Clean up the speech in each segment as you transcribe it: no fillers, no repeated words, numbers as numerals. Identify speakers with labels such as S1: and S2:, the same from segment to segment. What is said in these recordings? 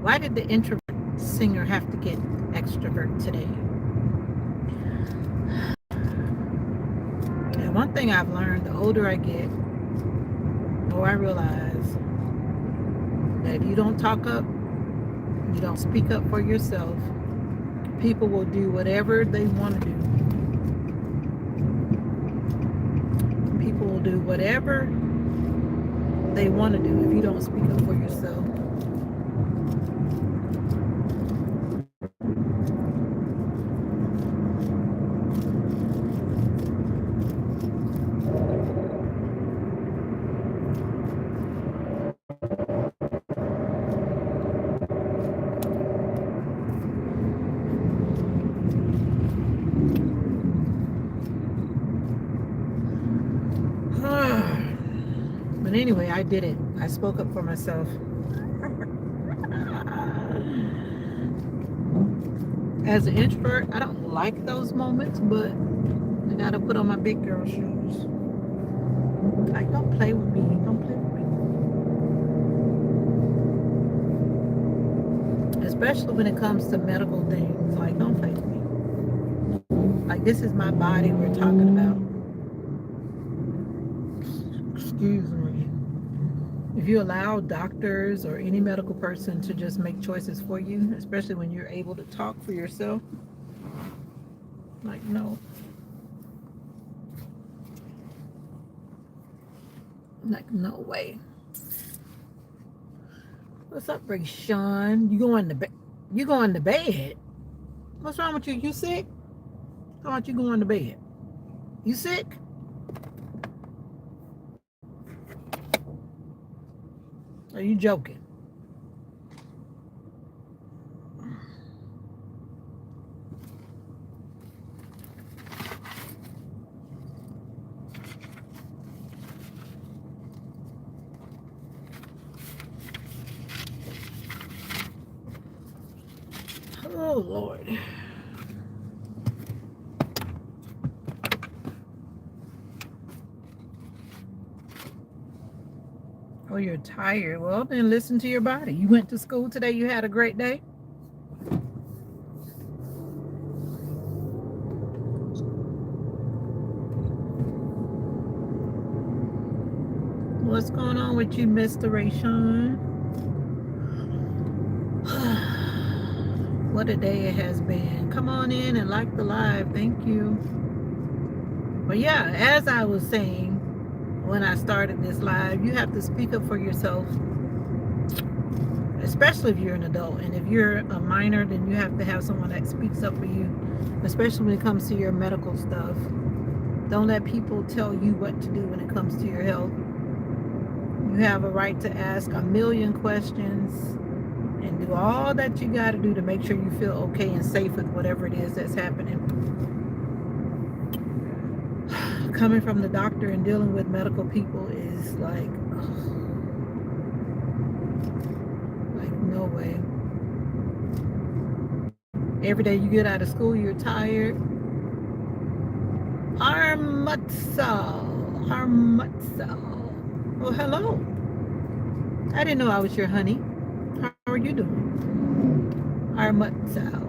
S1: Why did the introvert singer have to get extrovert today? And one thing I've learned, the older I get, the more I realize that if you don't talk up, you don't speak up for yourself, people will do whatever they want to do. People will do whatever they want to do if you don't speak up for yourself. But anyway, I did it. I spoke up for myself. As an introvert, I don't like those moments, but I gotta put on my big girl shoes. Like, don't play with me. Don't play with me. Especially when it comes to medical things. Like, don't play with me. Like, this is my body we're talking about. Excuse me. If you allow doctors or any medical person to just make choices for you, especially when you're able to talk for yourself, like, no. Like, no way. What's up, Ray Sean? You going to bed? You going to bed? What's wrong with you? You sick? How about you going to bed? You sick? Are you joking? Oh, Lord. Oh, you're tired. Well, then listen to your body. You went to school today. You had a great day. What's going on with you, Mr. Rayshawn? What a day it has been. Come on in and like the live. Thank you. But yeah, as I was saying when I started this live, you have to speak up for yourself, especially if you're an adult. And if you're a minor, then you have to have someone that speaks up for you, especially when it comes to your medical stuff. Don't let people tell you what to do when it comes to your health. You have a right to ask a million questions and do all that you got to do to make sure you feel okay and safe with whatever it is that's happening. Coming from the doctor and dealing with medical people is like no way. Every day you get out of school, you're tired. Armutso. Oh, hello. I didn't know I was your honey. How are you doing? Armutso.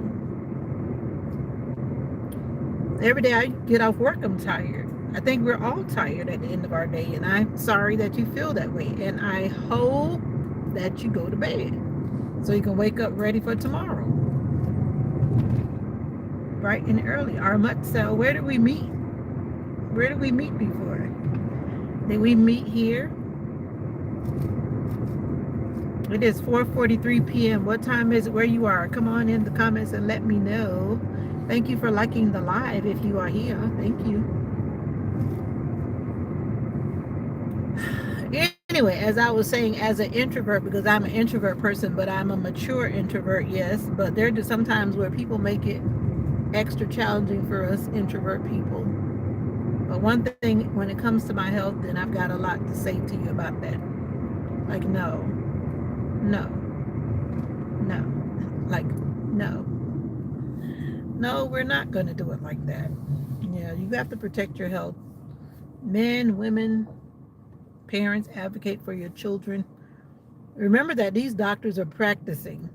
S1: Every day I get off work, I'm tired. I think we're all tired at the end of our day, and I'm sorry that you feel that way. And I hope that you go to bed so you can wake up ready for tomorrow. Bright and early. Armutso, where did we meet? Where did we meet before? Did we meet here? It is 4:43 p.m. What time is it where you are? Come on in the comments and let me know. Thank you for liking the live if you are here. Thank you. Anyway, as I was saying, as an introvert, because I'm an introvert person, but I'm a mature introvert, yes. But there are some times where people make it extra challenging for us introvert people. But one thing, when it comes to my health, then I've got a lot to say to you about that. Like, no, no, no, like, no, no, we're not going to do it like that. Yeah, you have to protect your health. Men, women, parents, advocate for your children. Remember that these doctors are practicing,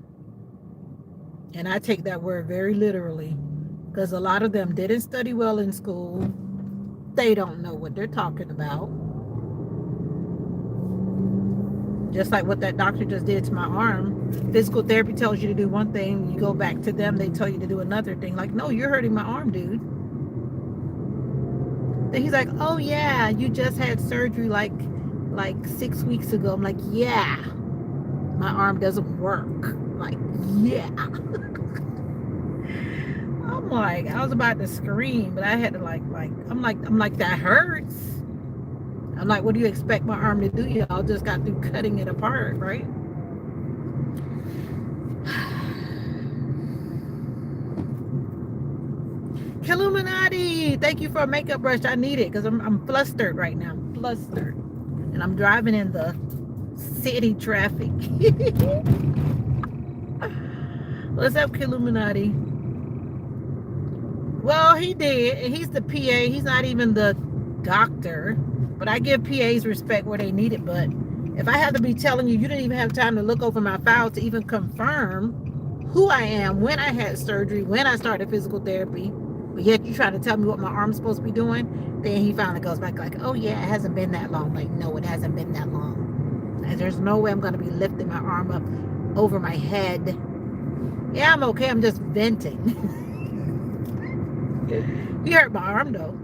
S1: and I take that word very literally because a lot of them didn't study well in school. They don't know what they're talking about. Just like what that doctor just did to my arm. Physical therapy tells you to do one thing, you go back to them, they tell you to do another thing. Like, no, you're hurting my arm, dude. Then he's like, oh yeah, you just had surgery like 6 weeks ago. I'm like, yeah, my arm doesn't work. Like, yeah. I'm like, I was about to scream, but I had to I'm like, that hurts. I'm like, what do you expect my arm to do? Y'all just got through cutting it apart, right? Illuminati, thank you for a makeup brush. I need it because I'm flustered right now. I'm flustered. And I'm driving in the city traffic. What's up, Illuminati? Well, he did. And he's the PA. He's not even the doctor. But I give PAs respect where they need it. But if I have to be telling you, you didn't even have time to look over my file to even confirm who I am, when I had surgery, when I started physical therapy, but yet you trying to tell me what my arm's supposed to be doing, then he finally goes back like, oh yeah, it hasn't been that long. Like, no, it hasn't been that long. And there's no way I'm going to be lifting my arm up over my head. Yeah, I'm okay. I'm just venting. He hurt my arm though.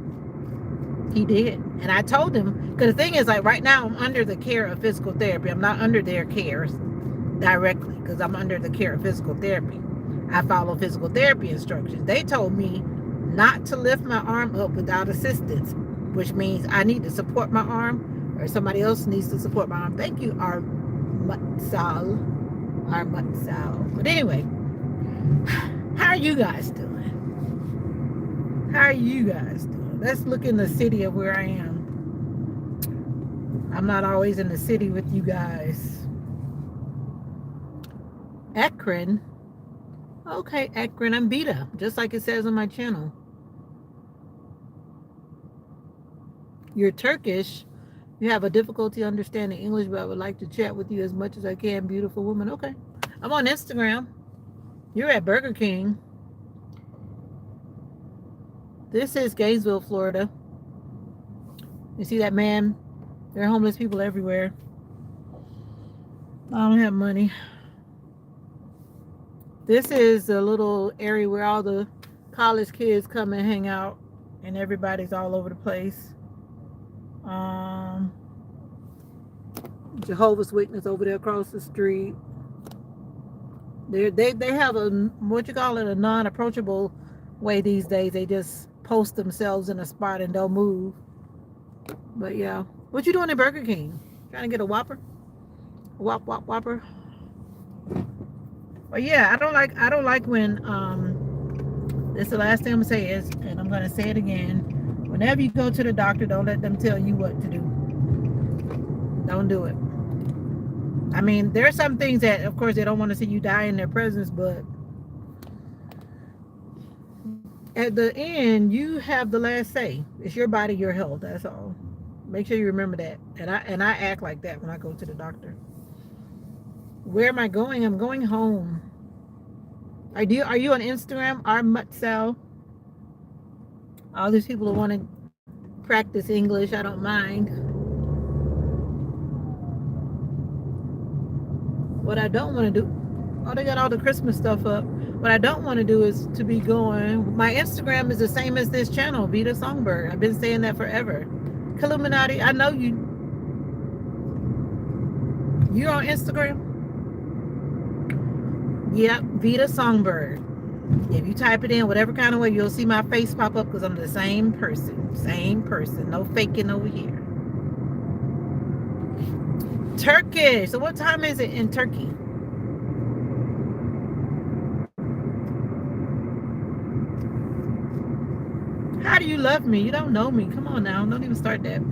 S1: He did. And I told him, because the thing is, like, right now I'm under the care of physical therapy. I'm not under their cares directly because I'm under the care of physical therapy. I follow physical therapy instructions. They told me not to lift my arm up without assistance, which means I need to support my arm or somebody else needs to support my arm. Thank you, Armatsal. Armatsal. But anyway, how are you guys doing? How are you guys doing? Let's look in the city of where I am. I'm not always in the city with you guys. Akron. Okay, Akron, I'm Veda, just like it says on my channel. You're Turkish. You have a difficulty understanding English, but I would like to chat with you as much as I can, beautiful woman. Okay. I'm on Instagram. You're at Burger King. This is Gainesville, Florida. You see that man? There are homeless people everywhere. I don't have money. This is a little area where all the college kids come and hang out, and everybody's all over the place. Jehovah's Witness over there across the street. They have a, what you call it, a non-approachable way these days. They just post themselves in a spot and don't move. But yeah, what you doing at Burger King? Trying to get a Whopper? Whopper. But yeah, I don't like when this is the last thing I'm gonna say is, and I'm gonna say it again. Whenever you go to the doctor, don't let them tell you what to do. Don't do it. I mean, there are some things that, of course, they don't want to see you die in their presence, but at the end, you have the last say. It's your body, your health. That's all. Make sure you remember that. And I act like that when I go to the doctor. Where am I going? I'm going home. Are you on Instagram? Armutsel. All these people who want to practice English, I don't mind. What I don't want to do, oh, they got all the Christmas stuff up. What I don't want to do is to be going. My Instagram is the same as this channel, Veda-Song. I've been saying that forever. Illuminati, I know you. You're on Instagram? Yep, Veda-Song. If you type it in whatever kind of way, you'll see my face pop up because I'm the same person. Same person. No faking over here. Turkish. So what time is it in Turkey? How do you love me? You don't know me. Come on now. Don't even start that.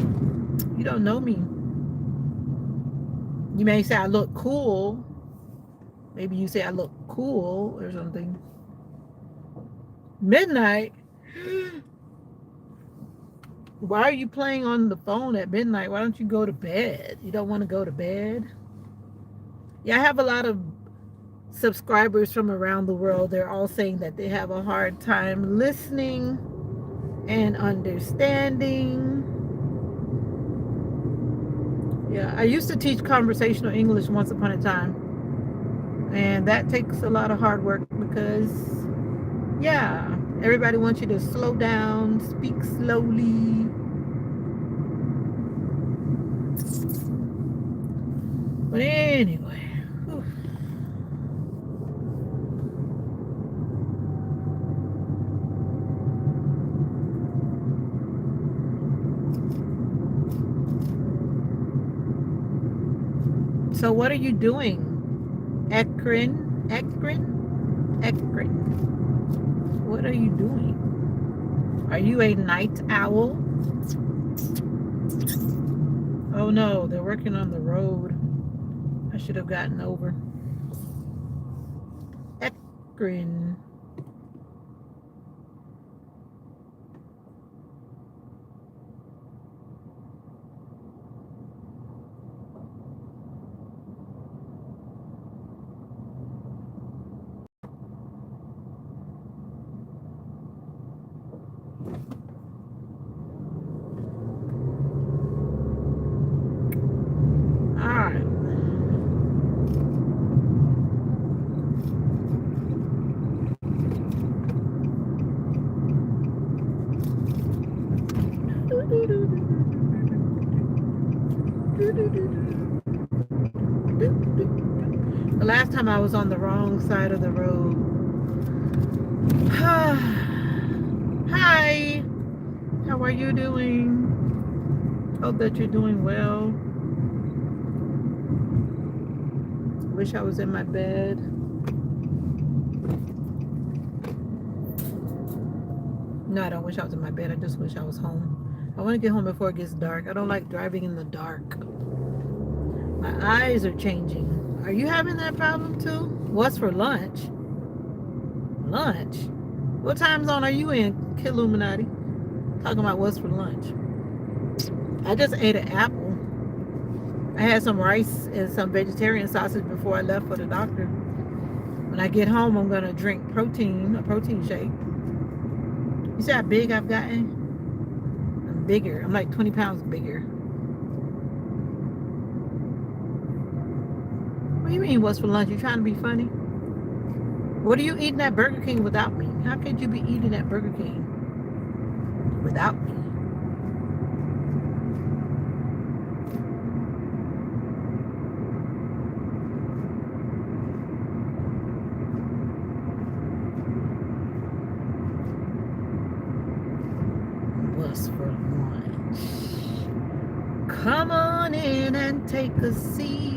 S1: You don't know me. You may say I look cool. Maybe you say I look cool or something. Midnight? Why are you playing on the phone at midnight? Why don't you go to bed? You don't want to go to bed? Yeah, I have a lot of subscribers from around the world. They're all saying that they have a hard time listening and understanding. Yeah, I used to teach conversational English once upon a time, and that takes a lot of hard work because, yeah, everybody wants you to slow down, speak slowly. But anyway, whew. So what are you doing? Ekrin? What are you doing? Are you a night owl? Oh no, they're working on the road. I should have gotten over. Ekrin. Alright. The last time I was on the wrong side of the road. Hi. How are you doing? Hope that you're doing well. Wish I was in my bed. No, I don't wish I was in my bed. I just wish I was home. I want to get home before it gets dark. I don't like driving in the dark. My eyes are changing. Are you having that problem too? What's for lunch? Lunch? What time zone are you in, Killuminati? Talking about what's for lunch. I just ate an apple. I had some rice and some vegetarian sausage before I left for the doctor. When I get home, I'm going to drink a protein shake. You see how big I've gotten? I'm bigger. I'm like 20 pounds bigger. What do you mean, what's for lunch? You trying to be funny? What are you eating at Burger King without me? How could you be eating at Burger King without me? What's for lunch? Come on in and take a seat.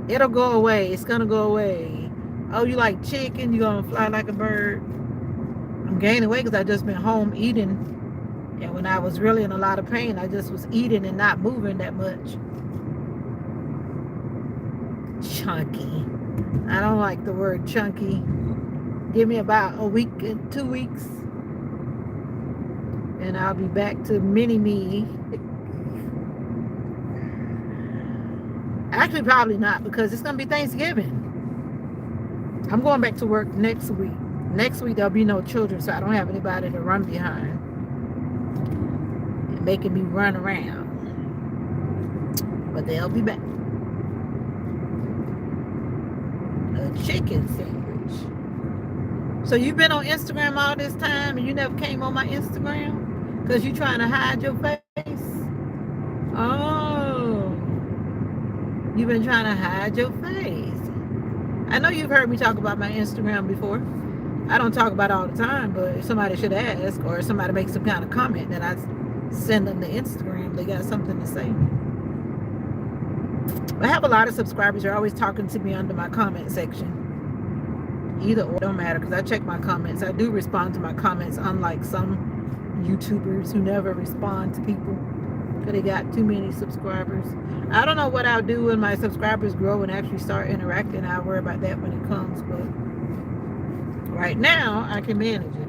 S1: It'll go away. It's gonna go away. Oh, you like chicken? You gonna fly like a bird? I'm gaining weight because I just been home eating, and when I was really in a lot of pain, I just was eating and not moving that much. Chunky. I don't like the word chunky. Give me about a week and 2 weeks, and I'll be back to mini me. Actually, probably not because it's gonna be Thanksgiving. I'm going back to work next week. Next week there'll be no children, so I don't have anybody to run behind and making me run around. But they'll be back. A chicken sandwich. So you've been on Instagram all this time and you never came on my Instagram? Because you're trying to hide your face? Oh. You've been trying to hide your face. I know you've heard me talk about my Instagram before. I don't talk about it all the time, but if somebody should ask or if somebody makes some kind of comment, then I send them to Instagram. They got something to say. I have a lot of subscribers. They're always talking to me under my comment section. Either or, don't matter, because I check my comments. I do respond to my comments, unlike some YouTubers who never respond to people because they got too many subscribers. I don't know what I'll do when my subscribers grow and actually start interacting. I'll worry about that when it comes, but right now I can manage it.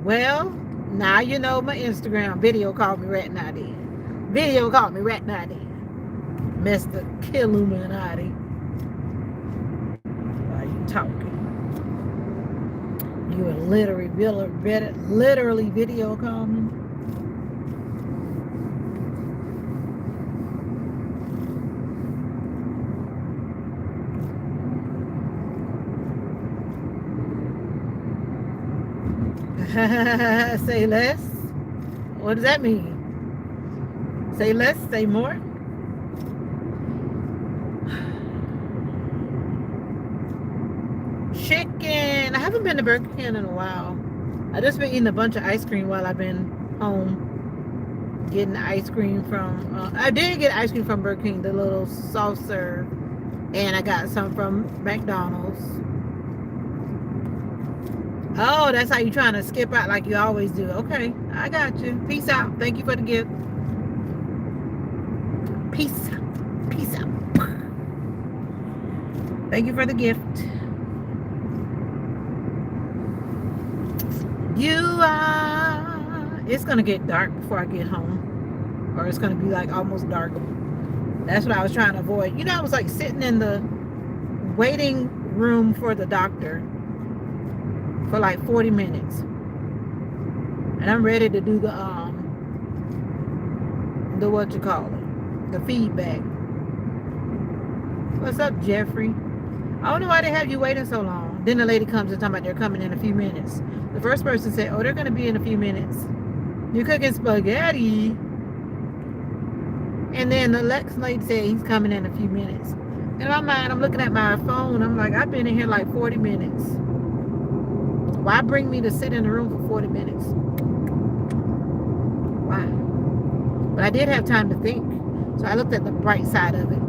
S1: Well, now you know my Instagram. Video called me right now then. Video called me right now then. Mr. Killuminati. Why are you talking? You were literally video call me. Say less? What does that mean? Say less, say more? Chicken. I haven't been to Burger King in a while. I just been eating a bunch of ice cream while I've been home. Getting ice cream from, I did get ice cream from Burger King, the little soft serve. And I got some from McDonald's. Oh, that's how you trying to skip out like you always do. Okay, I got you. Peace out. Thank you for the gift. Peace out. Peace out. Thank you for the gift. It's going to get dark before I get home. Or it's going to be like almost dark. That's what I was trying to avoid. You know, I was like sitting in the waiting room for the doctor for like 40 minutes. And I'm ready to do the what you call it, the feedback. What's up, Jeffrey? I don't know why they have you waiting so long. Then the lady comes and talking about they're coming in a few minutes. The first person said, oh, they're going to be in a few minutes. You're cooking spaghetti. And then the next lady said he's coming in a few minutes. In my mind, I'm looking at my phone. I'm like, I've been in here like 40 minutes. Why bring me to sit in the room for 40 minutes? Why? But I did have time to think. So I looked at the bright side of it.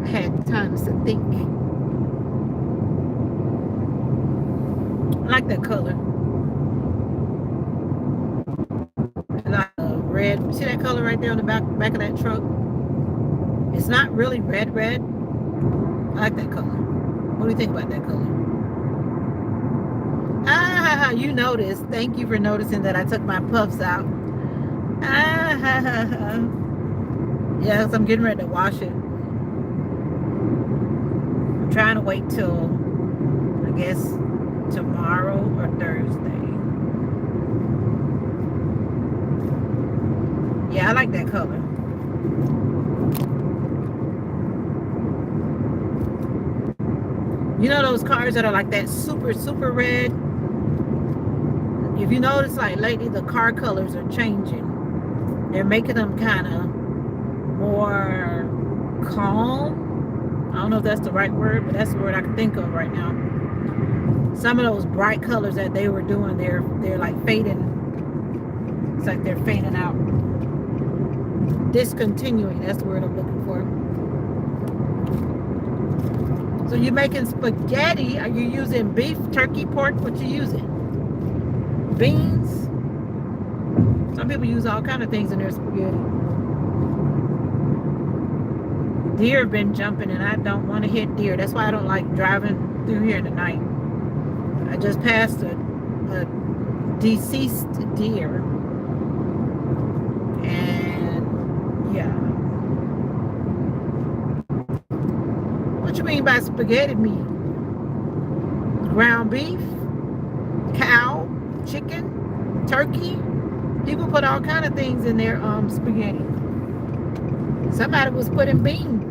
S1: I had time to think. I like that color. I like red. See that color right there on the back of that truck? It's not really red. I like that color. What do you think about that color? Ah, you noticed. Thank you for noticing that I took my puffs out. Ah, yes, I'm getting ready to wash it. I'm trying to wait till, I guess, tomorrow or Thursday. Yeah, I like that color. You know those cars that are like that super red? If you notice, like lately the car colors are changing. They're making them kind of more calm. I don't know if that's the right word, but that's the word I can think of right now. Some of those bright colors that they were doing, they're like fading. It's like they're fading out. Discontinuing, that's the word I'm looking for. So you're making spaghetti. Are you using beef, turkey, pork? What you using? Beans? Some people use all kind of things in their spaghetti. Deer have been jumping and I don't want to hit deer. That's why I don't like driving through here in the night. I just passed a deceased deer. And yeah. What you mean by spaghetti meat? Ground beef? Cow? Chicken? Turkey? People put all kind of things in their spaghetti. Somebody was putting beans.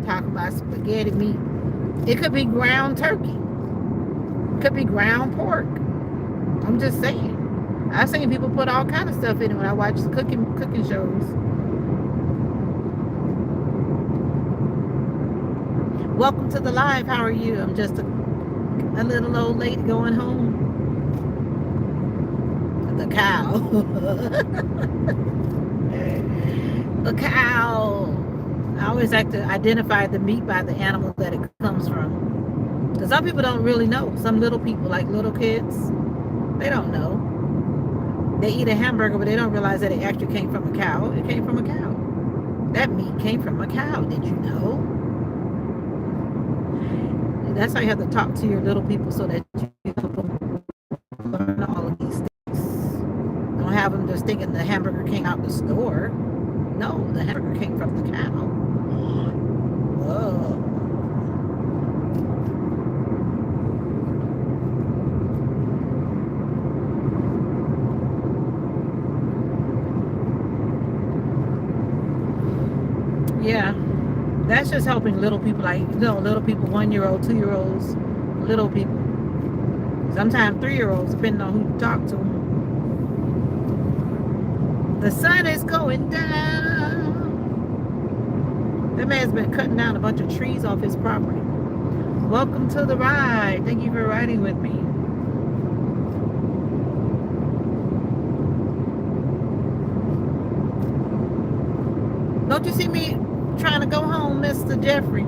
S1: Talk about spaghetti meat. It could be ground turkey. It could be ground pork. I'm just saying. I've seen people put all kind of stuff in it when I watch cooking shows. Welcome to the live. How are you? I'm just a little old lady going home. The cow. The cow. I always like to identify the meat by the animal that it comes from. Because some people don't really know. Some little people, like little kids, they don't know. They eat a hamburger, but they don't realize that it actually came from a cow. It came from a cow. That meat came from a cow. Did you know? That's how you have to talk to your little people so that you help them learn all of these things. Don't have them just thinking the hamburger came out the store. No, the hamburger came from the cow. Whoa. Yeah, that's just helping little people, like, little people, 1-year-old, 2-year-olds, little people. Sometimes 3-year-olds, depending on who you talk to. The sun is going down. That man's been cutting down a bunch of trees off his property. Welcome to the ride. Thank you for riding with me. Don't you see me trying to go home, Mr. Jeffrey?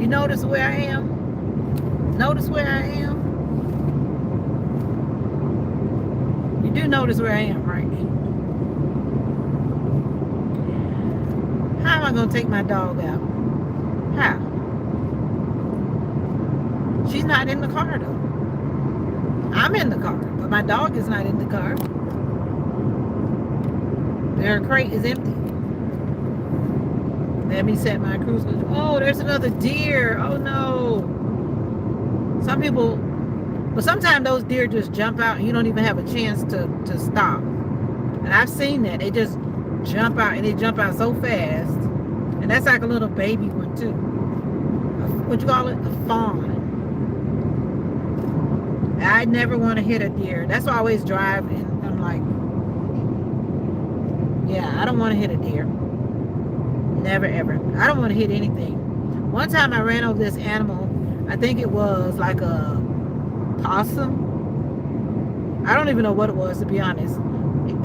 S1: You notice where I am? Notice where I am? You do notice where I am, right? How am I going to take my dog out? How? She's not in the car, though. I'm in the car, but my dog is not in the car. Their crate is empty. Let me set my cruise control. Oh, there's another deer. Oh, no. Some people, but sometimes those deer just jump out and you don't even have a chance to stop. And I've seen that. They just jump out, and they jump out so fast. And that's like a little baby one, too. What you call it? A fawn. I never want to hit a deer. That's why I always drive, and I'm like, yeah, I don't want to hit a deer. Never, ever. I don't want to hit anything. One time I ran over this animal. I think it was like a possum. I don't even know what it was, to be honest.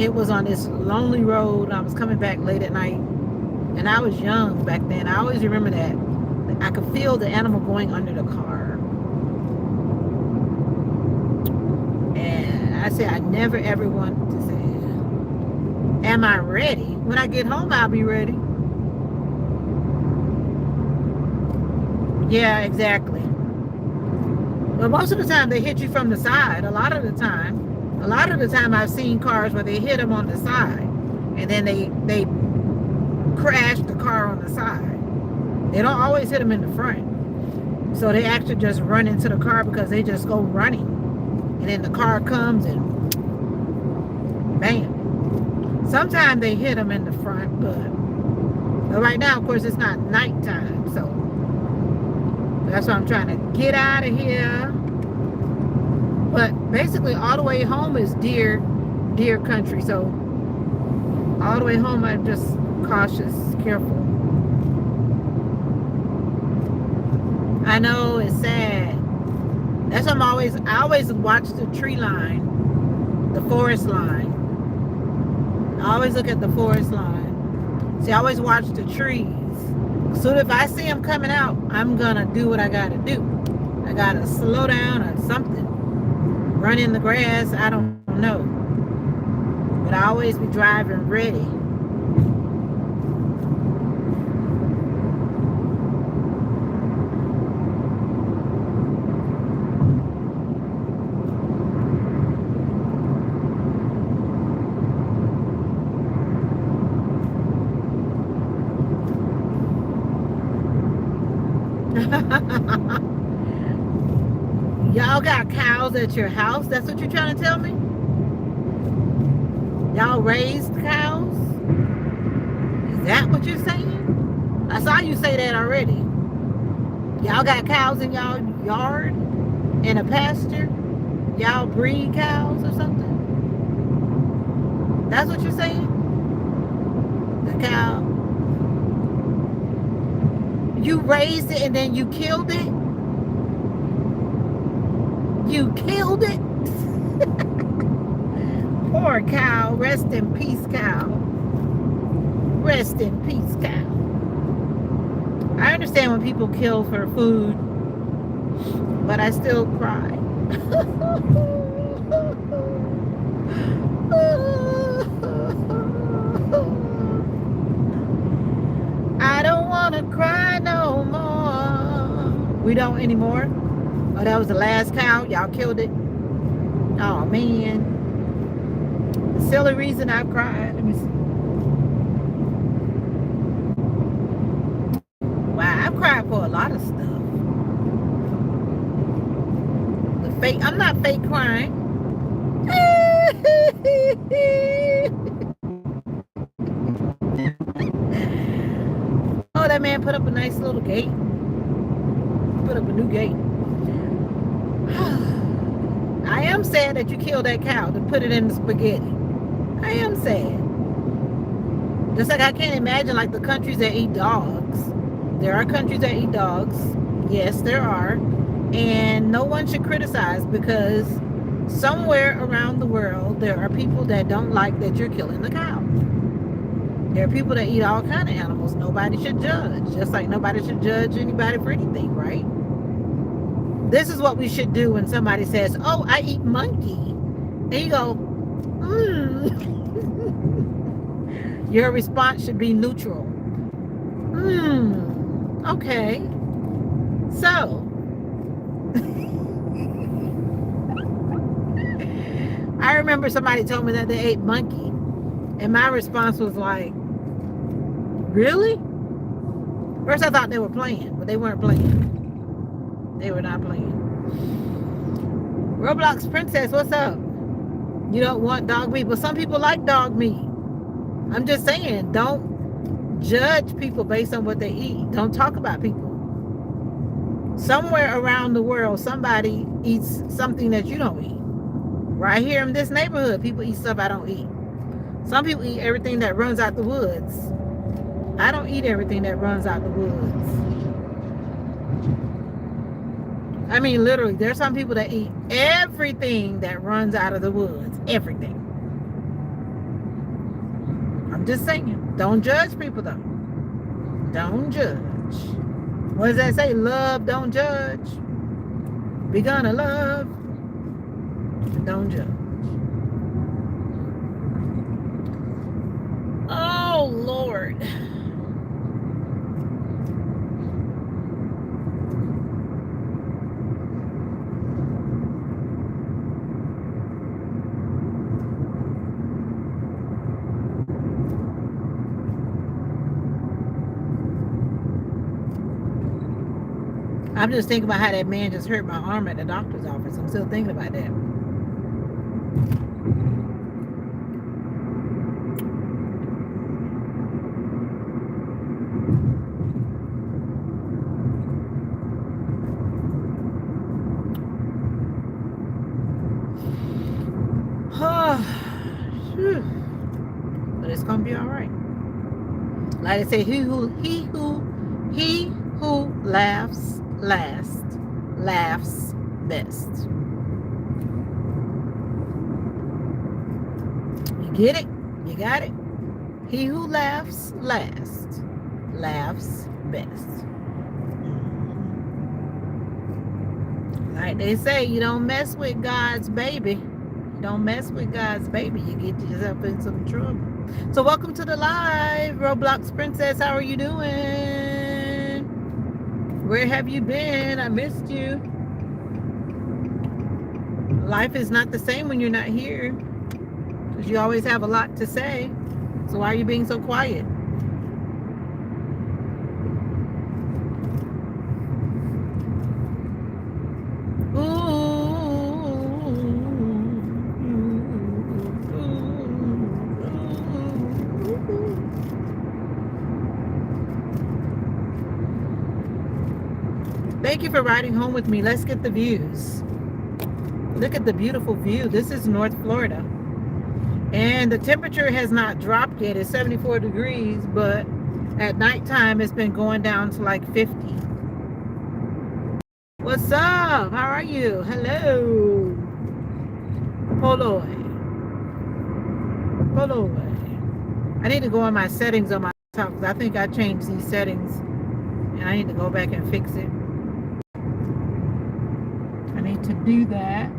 S1: It was on this lonely road. I was coming back late at night, and I was young back then. I always remember that. I could feel the animal going under the car. And I said, I never ever want to say, am I ready? When I get home, I'll be ready. Yeah, exactly. But most of the time they hit you from the side. A lot of the time I've seen cars where they hit them on the side, and then they crash the car on the side. They don't always hit them in the front. So they actually just run into the car because they just go running. And then the car comes and bam. Sometimes they hit them in the front, but right now, of course, it's not nighttime, so that's why I'm trying to get out of here. But basically, all the way home is deer country. So all the way home, I'm just cautious, careful. I know it's sad. That's why I always watch the tree line, the forest line. I always look at the forest line. See, I always watch the trees. So if I see them coming out, I'm gonna do what I gotta do. I gotta slow down or something. Run in the grass, I don't know. But I always be driving ready. Y'all got cows at your house? That's what you're trying to tell me? Y'all raised cows? Is that what you're saying? I saw you say that already. Y'all got cows in y'all yard? In a pasture? Y'all breed cows or something? That's what you're saying? The cow. You raised it and then you killed it? You killed it? Poor cow. Rest in peace, cow. Rest in peace, cow. I understand when people kill for food, but I still cry. I don't want to cry no more. We don't anymore. Oh, that was the last cow. Y'all killed it. Oh man. The silly reason I've cried. Let me see. Wow, I've cried for a lot of stuff. The fake. I'm not fake crying. Oh, that man put up a nice little gate. Put up a new gate. I am sad that you killed that cow to put it in the spaghetti. I am sad. Just like I can't imagine like the countries that eat dogs. There are countries that eat dogs. Yes, there are. And no one should criticize because somewhere around the world there are people that don't like that you're killing the cow. There are people that eat all kind of animals. Nobody should judge. Just like nobody should judge anybody for anything, right? This is what we should do when somebody says, oh, I eat monkey. And you go, Your response should be neutral. Okay. So, I remember somebody told me that they ate monkey. And my response was like, really? First I thought they were playing, but they weren't playing. They were not playing. Roblox Princess, what's up? You don't want dog meat, but some people like dog meat. I'm just saying, don't judge people based on what they eat. Don't talk about people. Somewhere around the world, somebody eats something that you don't eat. Right here in this neighborhood, people eat stuff I don't eat. Some people eat everything that runs out the woods. I don't eat everything that runs out the woods. I mean, literally, there's some people that eat everything that runs out of the woods. Everything. I'm just saying. Don't judge people, though. Don't judge. What does that say? Love, don't judge. Be gonna love. Don't judge. Oh, Lord. I'm just thinking about how that man just hurt my arm at the doctor's office. I'm still thinking about that. But it's gonna be all right. Like I say, he who laughs last laughs best. You get it? You got it? He who laughs last laughs best. Like they say, you don't mess with God's baby. Don't mess with God's baby. You get yourself in some trouble. So welcome to the live, Roblox Princess. How are you doing? Where have you been? I missed you. Life is not the same when you're not here, because you always have a lot to say. So why are you being so quiet? Thank you for riding home with me. Let's get the views. Look at the beautiful view. This is North Florida. And the temperature has not dropped yet. It's 74 degrees, but at nighttime it's been going down to like 50. What's up? How are you? Hello. Poloi. I need to go on my settings on my laptop because I think I changed these settings and I need to go back and fix it. I need to do that.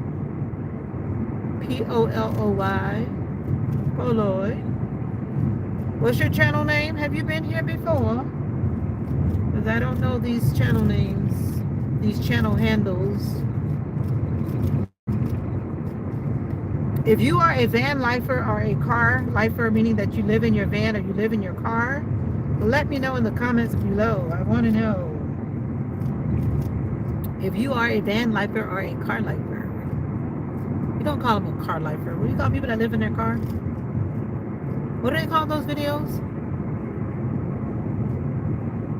S1: Poloi. Poloi. What's your channel name? Have you been here before? Because I don't know these channel names. these channel handles. If you are a van lifer or a car lifer, meaning that you live in your van or you live in your car, let me know in the comments below. I want to know if you are a van lifer or a car lifer. You don't call them a car lifer. What do you call people that live in their car? What do they call those videos?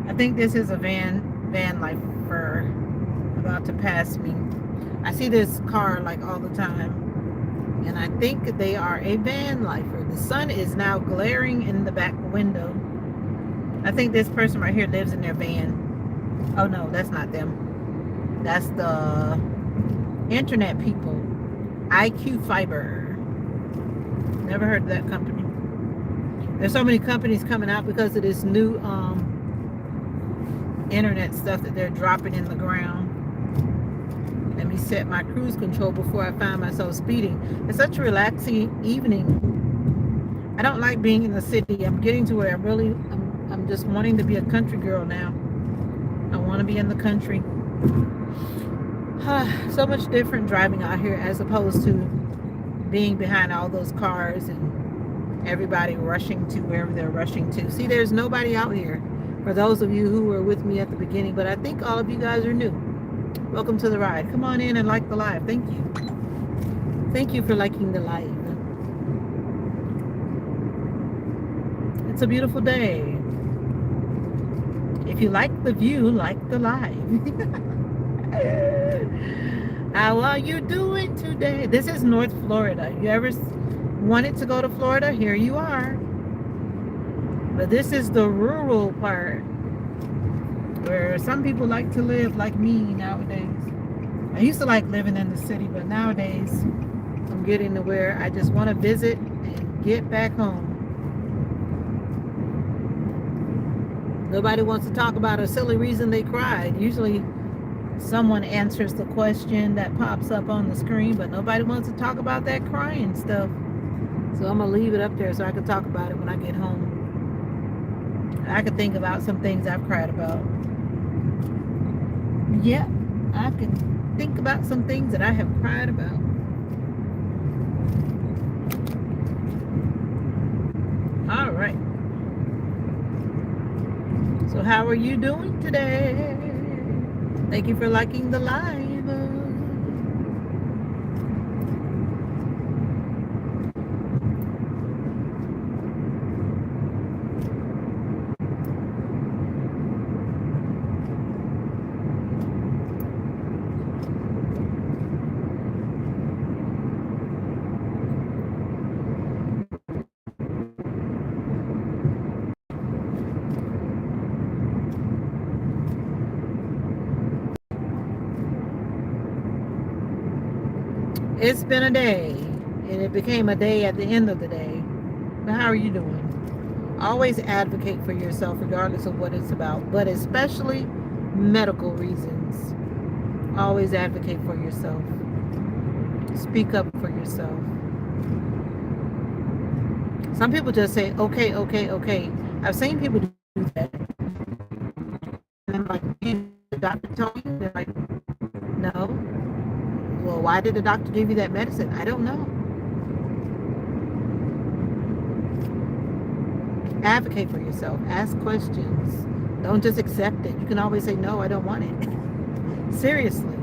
S1: I think this is a van lifer about to pass me. I see this car like all the time. And I think they are a van lifer. The sun is now glaring in the back window. I think this person right here lives in their van. Oh no, that's not them. That's the internet people. IQ Fiber. Never heard of that company. There's so many companies coming out because of this new internet stuff that they're dropping in the ground. Let me set my cruise control before I find myself speeding. It's such a relaxing evening. I don't like being in the city. I'm getting to where I'm just wanting to be a country girl now. I want to be in the country. So much different driving out here as opposed to being behind all those cars and everybody rushing to wherever they're rushing to. See, there's nobody out here for those of you who were with me at the beginning, but I think all of you guys are new. Welcome to the ride. Come on in and like the live. Thank you. Thank you for liking the live. It's a beautiful day. If you like the view, like the live. How are you doing today? This is North Florida. You ever wanted to go to Florida? Here you are. But this is the rural part where some people like to live like me nowadays. I used to like living in the city, but nowadays I'm getting to where I just want to visit and get back home. Nobody wants to talk about a silly reason they cried. Usually someone answers the question that pops up on the screen, but nobody wants to talk about that crying stuff. So I'm going to leave it up there so I can talk about it when I get home. I could think about some things I've cried about. Yeah, I can think about some things that I have cried about. All right. So how are you doing today? Thank you for liking the live. It's been a day, and it became a day at the end of the day. But how are you doing? Always advocate for yourself, regardless of what it's about, but especially medical reasons. Always advocate for yourself. Speak up for yourself. Some people just say, okay, okay, okay. I've seen people do that. And I'm like, the doctor told you? They're like, no. Well, why did the doctor give you that medicine? I don't know. Advocate for yourself. Ask questions. Don't just accept it. You can always say, no, I don't want it. Seriously.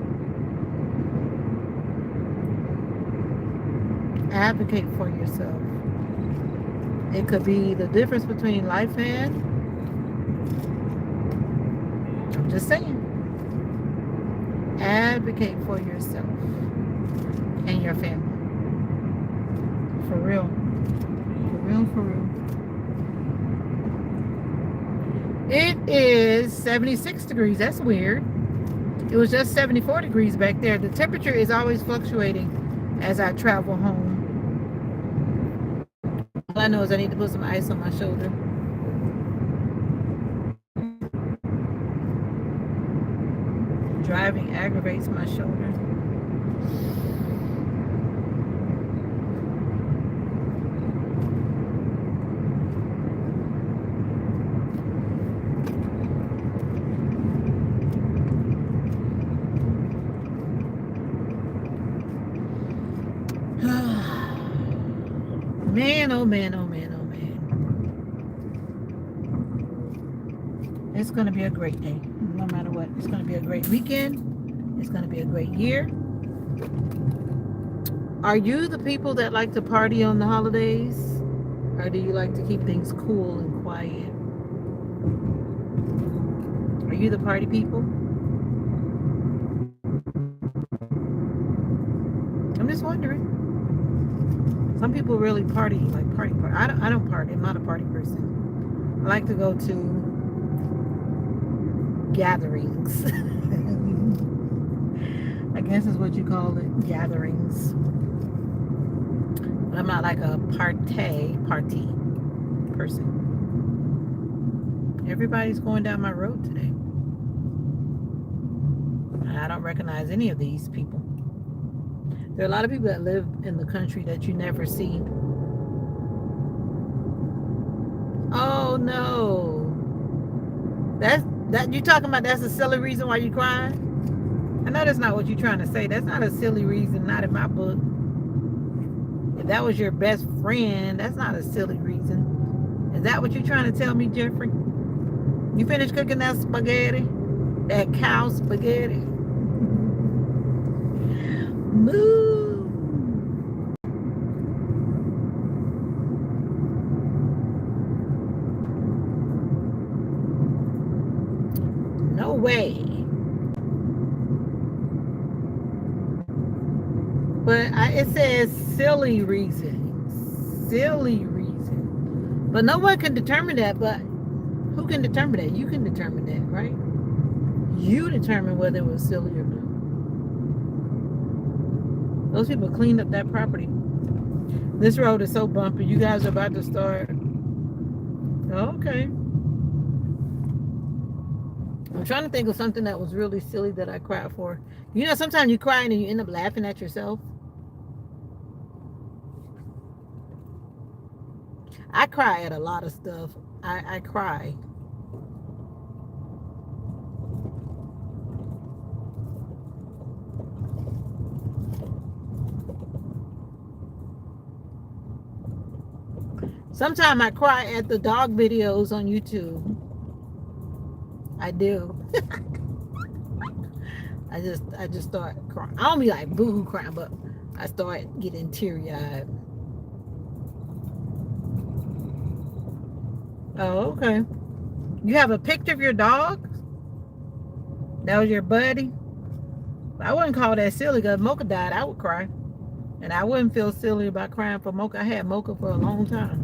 S1: Advocate for yourself. It could be the difference between life and... I'm just saying. Advocate for yourself and your family. For real. For real, for real. It is 76 degrees. That's weird. It was just 74 degrees back there. The temperature is always fluctuating as I travel home. All I know is I need to put some ice on my shoulder. Driving aggravates my shoulder. Man, oh man, oh man, oh man. It's going to be a great day, no matter what. It's going to be a great weekend. It's going to be a great year. Are you the people that like to party on the holidays? Or do you like to keep things cool and quiet? Are you the party people? I'm just wondering. Some people really party, like party. I don't party. I'm not a party person. I like to go to gatherings. I guess is what you call it, gatherings. But I'm not like a party person. Everybody's going down my road today. I don't recognize any of these people. There are a lot of people that live in the country that you never see. Oh no. That you talking about that's a silly reason why you crying? I know that's not what you're trying to say. That's not a silly reason, not in my book. If that was your best friend, that's not a silly reason. Is that what you're trying to tell me, Jeffrey? You finished cooking that spaghetti? That cow spaghetti? Moo! No way. But it says silly reason. Silly reason. But no one can determine that. But who can determine that? You can determine that, right? You determine whether it was silly or not. Those people cleaned up that property. This road is so bumpy. You guys are about to start. Okay. I'm trying to think of something that was really silly that I cried for. You know, sometimes you cry and you end up laughing at yourself. I cry at a lot of stuff. I cry. Sometimes I cry at the dog videos on YouTube. I do. I just start crying. I don't be like boo-hoo crying, but I start getting teary-eyed. Oh, okay. You have a picture of your dog? That was your buddy? I wouldn't call that silly because Mocha died. I would cry. And I wouldn't feel silly about crying for Mocha. I had Mocha for a long time.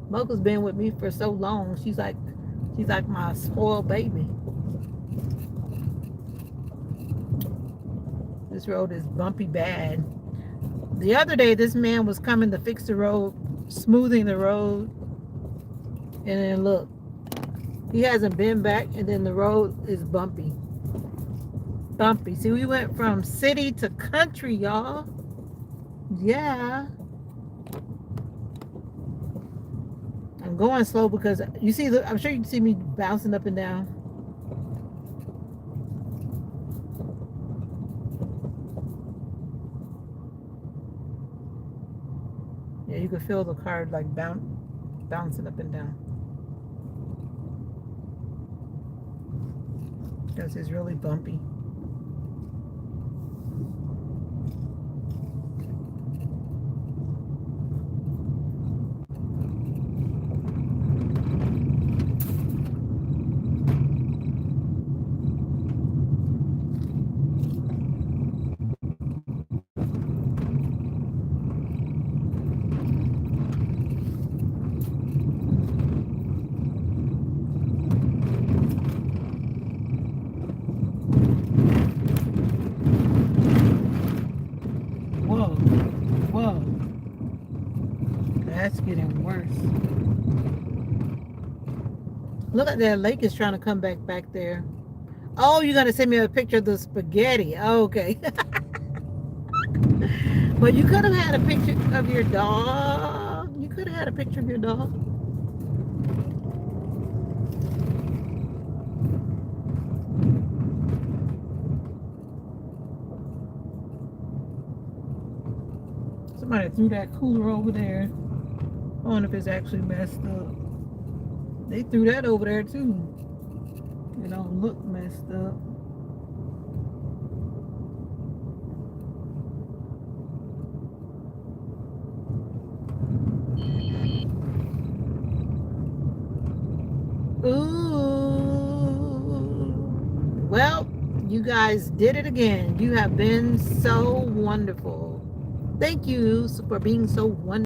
S1: Mocha's been with me for so long. She's like my spoiled baby. This road is bumpy bad. The other day, this man was coming to fix the road, smoothing the road. And then look, he hasn't been back, and then the road is bumpy. Bumpy. See, we went from city to country, y'all. Yeah. I'm going slow because you see, I'm sure you can see me bouncing up and down. Yeah, you can feel the car like bouncing up and down. Because it's really bumpy. Whoa. That's getting worse. Look at that lake is trying to come back there. Oh, you're gonna send me a picture of the spaghetti. Oh, okay. But you could have had a picture of your dog. You could have had a picture of your dog. Somebody threw that cooler over there. wonder if it's actually messed up. They threw that over there too. It don't look messed up. Ooh. Well, you guys did it again. You have been so wonderful. Thank you for being so wonderful.